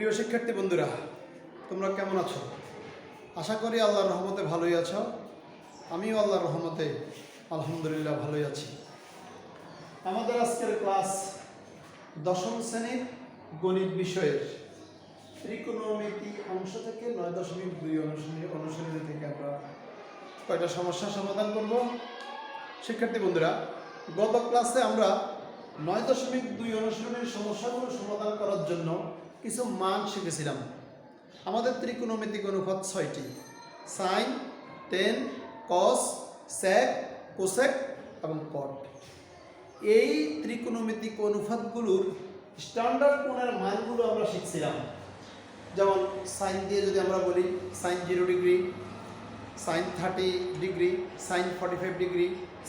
প্রিয় শিক্ষার্থী বন্ধুরা, তোমরা কেমন আছো? আশা করি আল্লাহর রহমতে ভালোই আছো। আমিও আল্লাহর রহমতে আলহামদুলিল্লাহ ভালোই আছি। আমাদের আজকের ক্লাস দশম শ্রেণীর গণিত বিষয়ের ত্রিকোণমিতি অংশ থেকে 9.2 অনুশীলনী থেকে আমরা কয়টা সমস্যার সমাধান করব। শিক্ষার্থী বন্ধুরা, গত ক্লাসে আমরা 9.2 অনুশীলনীর সমস্যাগুলো সমাধান করার জন্য কিছু মান শিখেছিলাম। আমাদের ত্রিকোণমিতিক অনুপাত 6টি: সাইন, টেন, কস, সেক, কোসেক এবং কট। এই ত্রিকোণমিতিক অনুপাতগুলোর স্ট্যান্ডার্ড কোণের মানগুলো আমরা শিখছিলাম। যেমন সাইন দিয়ে যদি আমরা বলি sine 0 degree, sine 30 degree, sine 45 degree,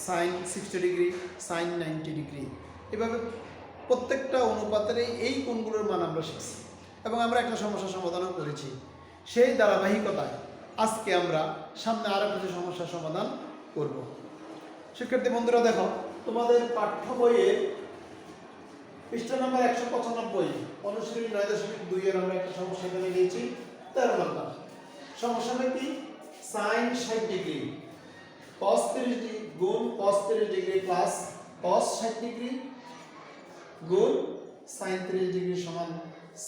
sine 60 degree, sine 90 degree, এভাবে প্রত্যেকটা অনুপাতের এই কোণগুলোর মান আমরা শিখছি এবং আমরা একটা সমস্যার সমাধানও করেছি। সেই ধারাবাহিকতায় আজকে আমরা সামনে আরও কিছু সমস্যার সমাধান করব। শিক্ষার্থী বন্ধুরা, দেখো তোমাদের পাঠ্য বইয়ে পৃষ্ঠা নম্বর 195 অনুশীলনী 9.2 এর আমরা একটা সমস্যা এখানে নিয়েছি। 13 নম্বর সমস্যাটা কি? সাইন 60 ডিগ্রি cos 30 ডিগ্রি গুণ cos 30 degree plus cos 60 degree গুণ sin 30 ডিগ্রি সমান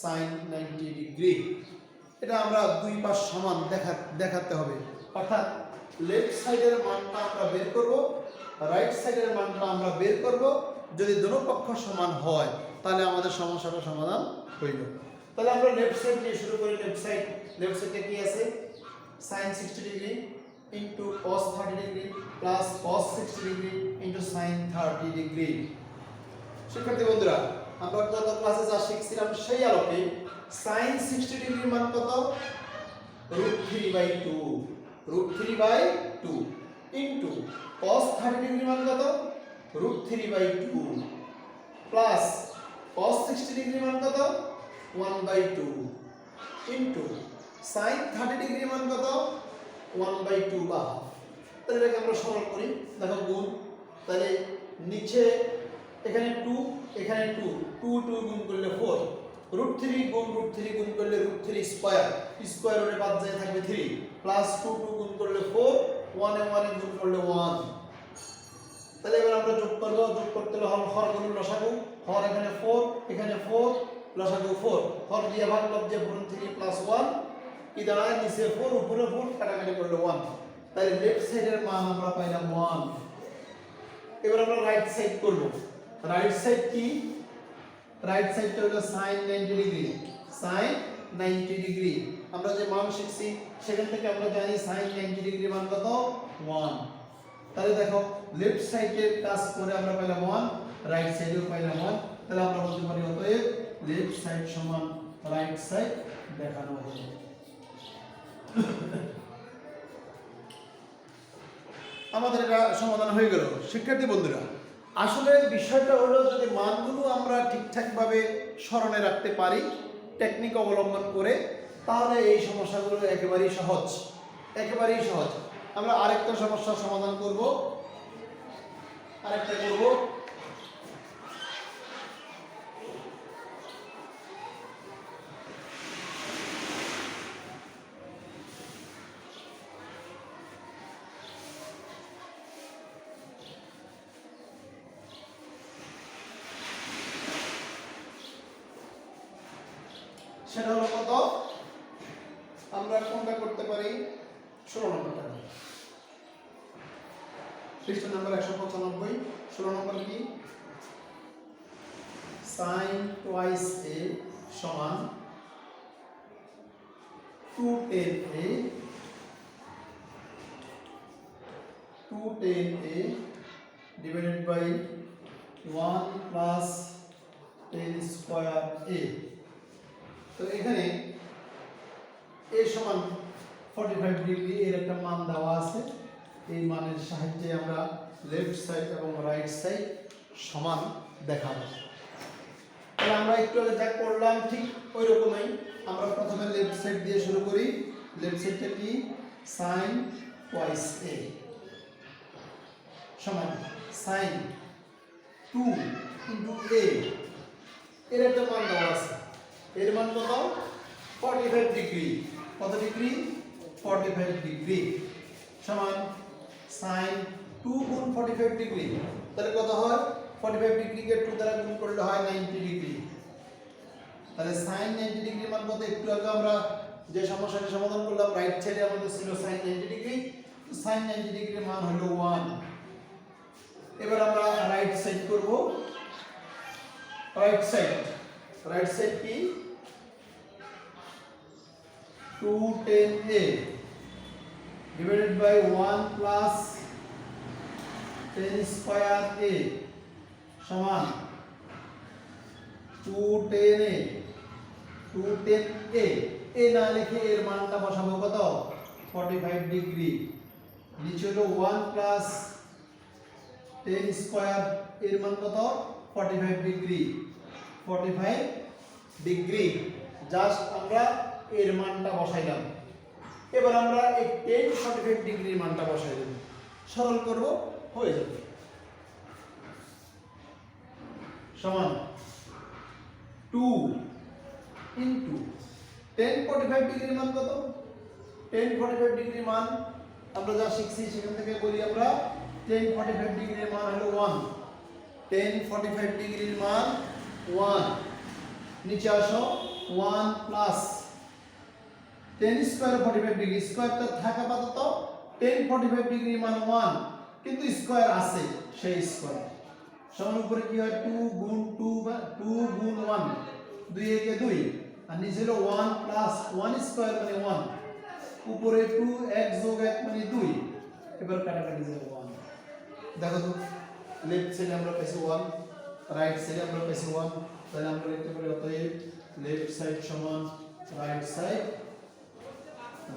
sin 90 ডিগ্রি। এটা আমরা দুই পাশ সমান দেখাতে হবে, অর্থাৎ লেফট সাইডের মানটা আমরা বের করব, রাইট সাইডের মানটা আমরা বের করব। যদি দুটো পক্ষ সমান হয় তাহলে আমাদের সমস্যাটা সমাধান হইল। তাহলে আমরা লেফট সাইড দিয়ে শুরু করি। লেফট সাইডে কি আছে? sin 60 degree into cos 30 degree plus cos 60 degree into sin 30 degree. শিক্ষার্থী বন্ধুরা, আমরা গত ক্লাসে যা শিখছিলাম সেই আলোকে sin 60 ডিগ্রির মান কত? √3/2 √3/2 ইনটু cos 30 ডিগ্রির মান কত? √3/2 প্লাস cos 60 ডিগ্রির মান কত? 1/2 ইনটু sin 30 ডিগ্রির মান কত? 1/2 বা হাফ। তাহলে এটাকে আমরা সরল করি। দেখো গুণ, তাহলে নিচে এখানে 2 এখানে 2 গুণ করলে 4, √3 গুণ √3 গুণ করলে √3 স্কয়ার রুটে বাদ যায় থাকবে 3 প্লাস 2 গুণ করলে 4, 1 এ গুণ করলে 1। তাহলে এবার আমরা যোগ করব। যোগ করতে হলে হর গুণ লসাগু। হর এখানে 4 এখানে 4, লসাগু 4, হর দিয়ে ভাগ লব দিয়ে 3 প্লাস 1 কি দাঁড়ায়? নিচে 4 উপরে 4 কাটাকাটি করলে 1। তাহলে লেফট সাইডের মান আমরা পাইলাম 1। এবার আমরা রাইট সাইড করব। রাইট সাইড কি? রাইট সাইডটা হলো sin 90 ডিগ্রি। sin 90 ডিগ্রি আমরা যে মান শিখছি সেখান থেকে আমরা জানি sin 90 ডিগ্রি মান কত? 1। তাহলে দেখো লেফট সাইডের কাজ করে আমরা পাইলাম 1, রাইট সাইডেও পাইলাম 1। তাহলে আমরা বলতে পারি অতএব লেফট সাইড সমান রাইট সাইড দেখানো হলো। আমাদের এটা সমাধান হয়ে গেল। শিক্ষার্থী বন্ধুরা, আসলে বিষয়টা হলো যদি মানগুলো আমরা ঠিকঠাকভাবে স্মরণে রাখতে পারি টেকনিক অবলম্বন করে, তাহলে এই সমস্যাগুলো একেবারেই সহজ। আমরা আরেকটা সমস্যার সমাধান করব। সেটা হলো কত? আমরা কোনটা করতে পারি? 16 নম্বরটা। পৃষ্ঠা নাম্বার 195 16 নম্বর কি? sin twice a সমান 210a divided by 1 plus 10 square a। তো এখানে a সমান 45 ডিগ্রি এর একটা মান দেওয়া আছে। এই মানের সাহায্যে আমরা লেফট সাইড এবং রাইট সাইড সমান দেখাবো। তাহলে আমরা একটু আগে যা করলাম ঠিক ওই রকমই আমরা প্রথমে লেফট সাইড দিয়ে শুরু করি। লেফট সাইডটা কি? sin twice a সমান sin 2 * a এর একটা মান দেওয়া আছে। এর মান কত 45 ডিগ্রি কত ডিগ্রি 45 ডিগ্রি সমান sin 2 গুণ 45 ডিগ্রি তাহলে কত হয় 45 ডিগ্রিকে 2 দ্বারা গুণ করলে হয় 90 ডিগ্রি তাহলে sin 90 ডিগ্রি মান কত একটু আগে আমরা যে সমস্যাটি সমাধান করলাম রাইট সাইডে আমাদের ছিল sin 90 ডিগ্রি sin 90 ডিগ্রির মান হলো 1 এবার আমরা রাইট সাইড করব রাইট সাইড কি 210a divided by 1 plus 10 square a সমান 210a এ না লিখে এর মানটা বসাবো কত 45 ডিগ্রি নিচে হলো 1 প্লাস 10 স্কয়ার এর মান কত 45 ডিগ্রি জাস্ট আমরা এর মানটা বসাইলাম এবার আমরা এই 10 45 ডিগ্রির মানটা বসাই দেব সরল করব হয়ে যাবে সমান 2 into 10 45 ডিগ্রির মান কত 10 45 ডিগ্রির মান আমরা যা শিখছি সেখান থেকে বলি আমরা 10 45 ডিগ্রির মান হলো 1 10 45 ডিগ্রির মান 1 নিচে আসো 1 প্লাস 10 স্কয়ার 45 ডিগ্রি স্কয়ারটা থাকা পাতত 10 45 ডিগ্রির মান 1 কিন্তু স্কয়ার আছে সেই স্কয়ার সমান উপরে কি হয় 2 গুণ 2 বা 2 গুণ 1 2 একে 2 আর নিচে হলো 1 প্লাস 1 স্কয়ার মানে 1 উপরে 2 এক যোগ 1 মানে 2 এবার কাটাকাটি যাবে 1 দেখো তো লেফট সাইডে আমরা পেয়েছি 1 রাইট সাইডে আমরা পেয়েছি 1 তাহলে আমরা লিখতে পারি অতএব লেফট সাইড সমান রাইট সাইড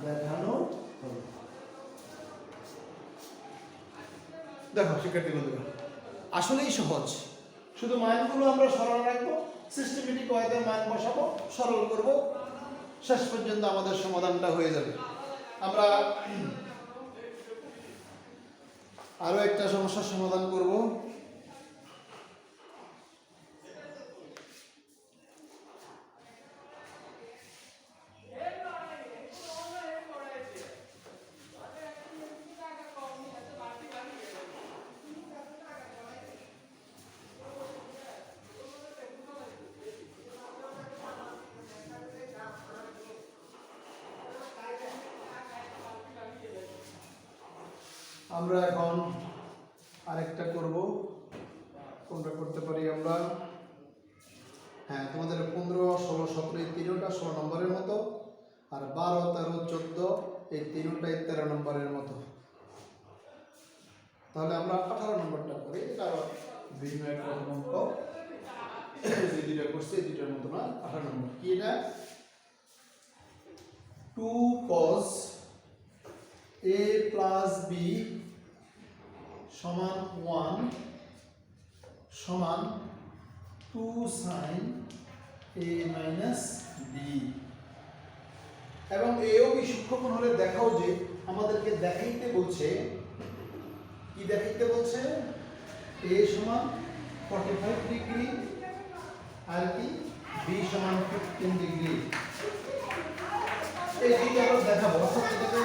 দেখানো হলো দেখো শিক্ষার্থী বন্ধুরা আসলেই সহজ শুধু মানগুলো আমরা সরল রাখবো সিস্টেমেটিক ওয়েতে মান বসাবো সরল করব শেষ পর্যন্ত আমাদের সমাধানটা হয়ে যাবে আমরা আরো একটা সমস্যার সমাধান করব আমরা এখন আরেকটা করব কোনটা করতে পারি আমরা হ্যাঁ তোমাদের 15 16 17 এই তিনটা 16 নম্বরের মতো আর 12 13 14 এই তিনটাই 13 নম্বরের মতো তাহলে আমরা 18 নম্বরটা করি কারণ ভিন্ন একটা অঙ্ক যে দুইটা করছি এই দুইটার মতো না 18 নম্বর কি এটা 2 cos a plus b সমান 1 সমান 2 sin a minus b এবং a ও b সূক্ষ্মকোণ হলে দেখাও যে আমাদেরকে দেখাইতে বলছে কি দেখাইতে বলছে a সমান 45 ডিগ্রি আর কি b সমান 15 ডিগ্রি এই দিকে আমরা দেখাবো অর্থাৎ এটাকে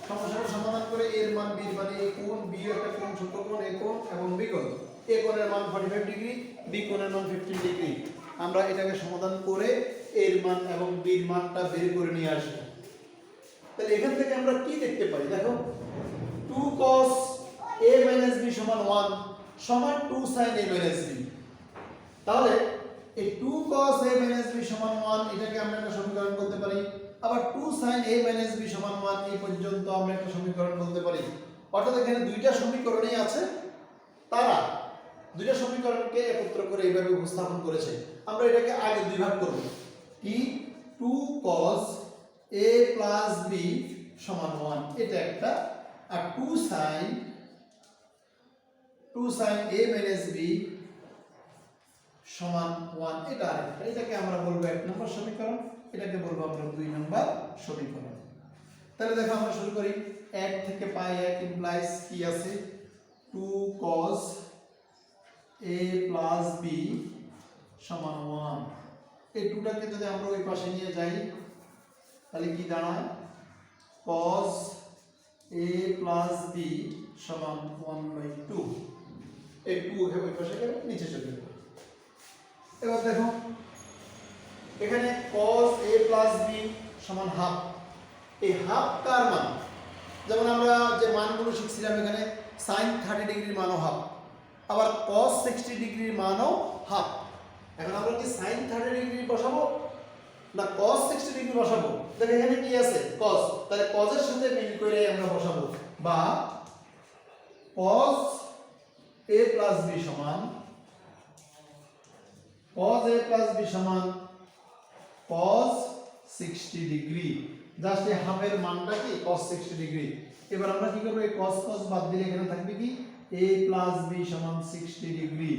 সমস্যার সমাধান করে এর মান b এর মানে a কোণ b একটা কোণ ছোট কোণ a কোণ এবং b কোণ a কোণের মান 45 ডিগ্রি b কোণের মান 15 ডিগ্রি আমরা এটাকে সমাধান করে এর মান এবং b এর মানটা বের করে নিয়ে আসব তাহলে এখান থেকে আমরা কি দেখতে পাই দেখো 2 cos a - b সমান 1 সমান 2 sin a - b তাহলে এই 2 cos a - b সমান 1 এটাকে আমরা একটা সমীকরণ করতে পারি আবার 2 sin a - b সমান 1 এই পর্যন্ত আমরা একটা সমীকরণ বলতে পারি অর্থাৎ এখানে দুইটা সমীকরণই আছে তারা দুইটা সমীকরণকে একত্র করে এইভাবে উপস্থাপন করেছে আমরা এটাকে আগে দুই ভাগ করব কি 2 cos a + b সমান 1 এটা একটা আর 2 sin a - b সমান 1 এটা আরেকটা এটাকে আমরা বলবো 1 নম্বর সমীকরণ এটাকে বলবো আমরা 2 নম্বর সমীকরণ তাহলে দেখো আমরা শুরু করি 1 থেকে পাই 1 ইমপ্লাইজ কি আছে 2 cos a + b সমান 1 এই 2টাকে যদি আমরা ওই পাশে নিয়ে যাই তাহলে কি দাঁড়ায় cos a plus b সমান 1/2। এই 2 ওই পাশে গেলে নিচে চলে যাবে। এবার দেখো এখানে cos a plus b সমান হাফ। এই হাফ কার মান? যেমন আমরা যে মানগুলো শিখছিলাম এখানে sin 30 ডিগ্রির মানও হাফ, আবার cos 60 ডিগ্রির মানও হাফ। এখন আমরা কি sin 30 ডিগ্রি বসাবো না cos 60 ডিগ্রি বসাবো? দেখো এখানে কি আছে cos, তাহলে cos এর সাথে মিল করে আমরা বসাবো, বা cos a plus b সমান cos a plus b সমান cos 60 ডিগ্রি। জাস্ট এই হাফের মানটা কি cos 60 ডিগ্রি। এবার আমরা কি করব, এই cos cos বাদ দিলে এখানে থাকবে কি a plus b সমান 60 ডিগ্রি।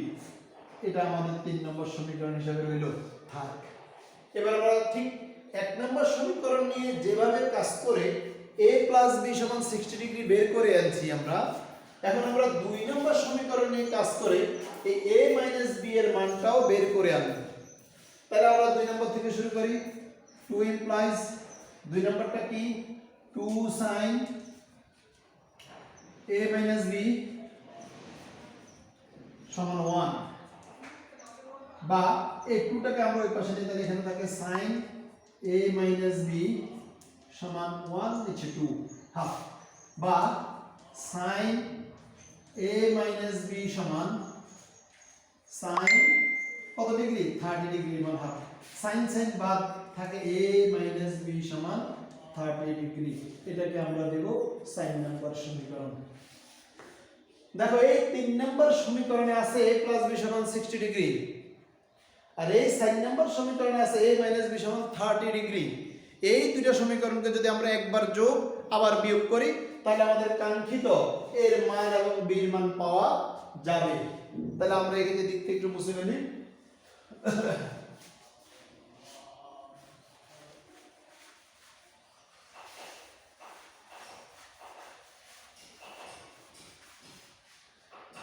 এটা আমাদের 3 নম্বর সমীকরণ হিসেবে রইল থাক। এবার আমরা ঠিক 1 নম্বর সমীকরণ নিয়ে যেভাবে কাজ করে a plus b সমান 60 ডিগ্রি বের করে আনছি আমরা, এখন আমরা 2 নম্বর সমীকরণ নিয়ে কাজ করে এই a minus b এর মানটাও বের করে আনব। তাহলে আমরা 2 নম্বর থেকে শুরু করি। 2 implies 2 নম্বরটা কি 2 sin a minus b সমান 1, বা এই 2টাকে আমরা ওই পাশে নিয়ে, তাহলে এখানে থাকে sin a minus b সমান 1 নিচে 2 হাফ, বা sin a minus b সমান sin কত ডিগ্রি 30 ডিগ্রি মান হাফ। sin sin বাদ থাকে a minus b সমান 30 ডিগ্রি। এটাকে আমরা দেব 4 নম্বর সমীকরণ। দেখো এই 3 নম্বর সমীকরণে আছে a plus b সমান 60 ডিগ্রি, আর এই 4 নম্বর সমীকরণে আছে a minus b সমান 30 ডিগ্রি। এই দুইটা সমীকরণকে যদি আমরা একবার যোগ আবার বিয়োগ করি তাহলে আমাদের কাঙ্ক্ষিত এর মান এবং b এর মান পাওয়া যাবে। তাহলে আমরা এখানে দিক থেকে একটু মুছে ফেলি।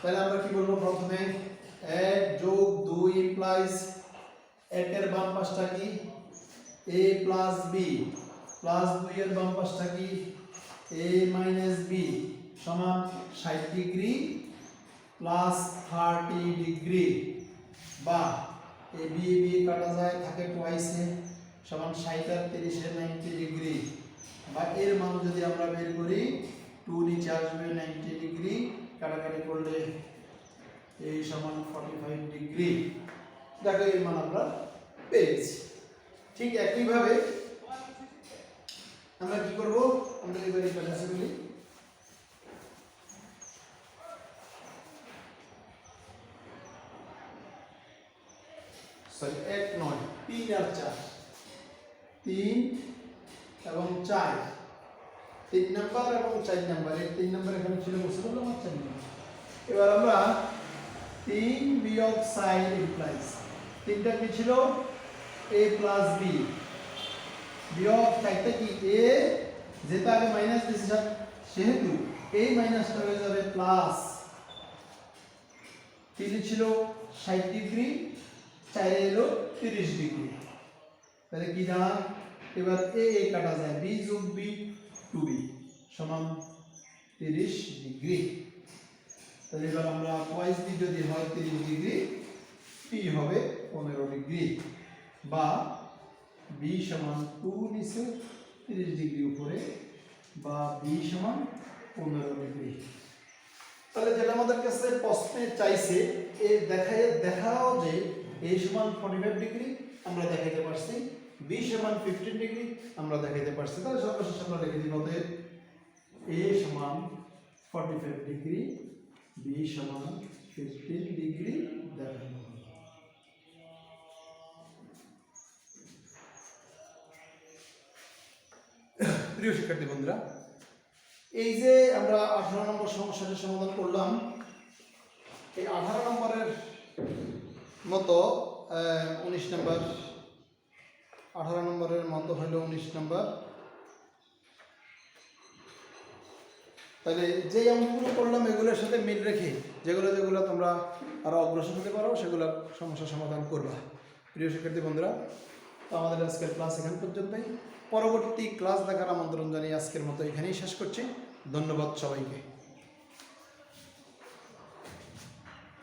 তাহলে আমরা কি বলবো, প্রথমে 1 যোগ 2 ইমপ্লাইজ 1 এর বাম পাশটা কি a plus b প্লাস 2 এর বাম পাশটা কি a minus b সমান 60 ডিগ্রি প্লাস 30 ডিগ্রি, বা a b কাটা যায় থাকে টুয়াইসে সমান 60 আর 30 এর 90 ডিগ্রি, বা এর মান যদি আমরা বের করি 2 নিচে আসবে 90 ডিগ্রি, কাটাকাটি করলে এই সমান 45 ডিগ্রি। দেখো এর মান আমরা পেয়েছি। ঠিক একই ভাবে আমরা কি করব, আমরা এবারে কাছে বলি সরি 1 নয় 3 আর 4, 3 এবং 4, 3 নাম্বার এবং 4 নাম্বার, এই 3 নাম্বার এখানে ছিল বসে বললাম আর 4 নাম্বার। এবার আমরা 3 বিয়োগ sin ইমপ্লাইজ 3টা কি ছিল a plus b বিয়োগ 4টা কি a, যেটা আগে মাইনাস দিয়েছে সেহেতু এই মাইনাসটা হয়ে যাবে প্লাস। 3 ছিল 60 ডিগ্রি, 4 এলো 30 ডিগ্রি, তাহলে কি দাঁড়ায়, এবার a কাটা যায় b যোগ b 2b সমান 30 ডিগ্রি। তাহলে এবার আমরা টুয়াইস b যদি হয় 30 ডিগ্রি, p হবে 15 ডিগ্রি, বা b সমান 2 নিচে 30 ডিগ্রি উপরে, বা b সমান 15 ডিগ্রি। তাহলে যেটা আমাদের কাছে প্রশ্নে চাইছে এ দেখাও যে a সমান 45 ডিগ্রি আমরা দেখাইতে পারছি, b সমান 15 ডিগ্রি আমরা দেখাইতে পারছি। তাহলে সর্বশেষ আমরা লিখে দিব যে a সমান 45 ডিগ্রি, b সমান 15 ডিগ্রি দেখানো। প্রিয় শিক্ষার্থী বন্ধুরা, এই যে আমরা 18 নম্বর সমস্যাটি সমাধান করলাম, এই 18 নম্বরের মতো 19 নম্বর, 18 নম্বরের মতো হলো 19 নম্বর। তাহলে যে অঙ্কগুলো করলাম এগুলোর সাথে মিল রেখে যেগুলো তোমরা আরো অগ্রসর হতে পারো সেগুলো সমস্যা সমাধান করবা। প্রিয় শিক্ষার্থী বন্ধুরা, তো আমাদের আজকের ক্লাস এখান পর্যন্তই। পরবর্তী ক্লাস দেখার আমন্ত্রণ জানিয়ে আজকের মতো এখানেই শেষ করছি। ধন্যবাদ সবাইকে।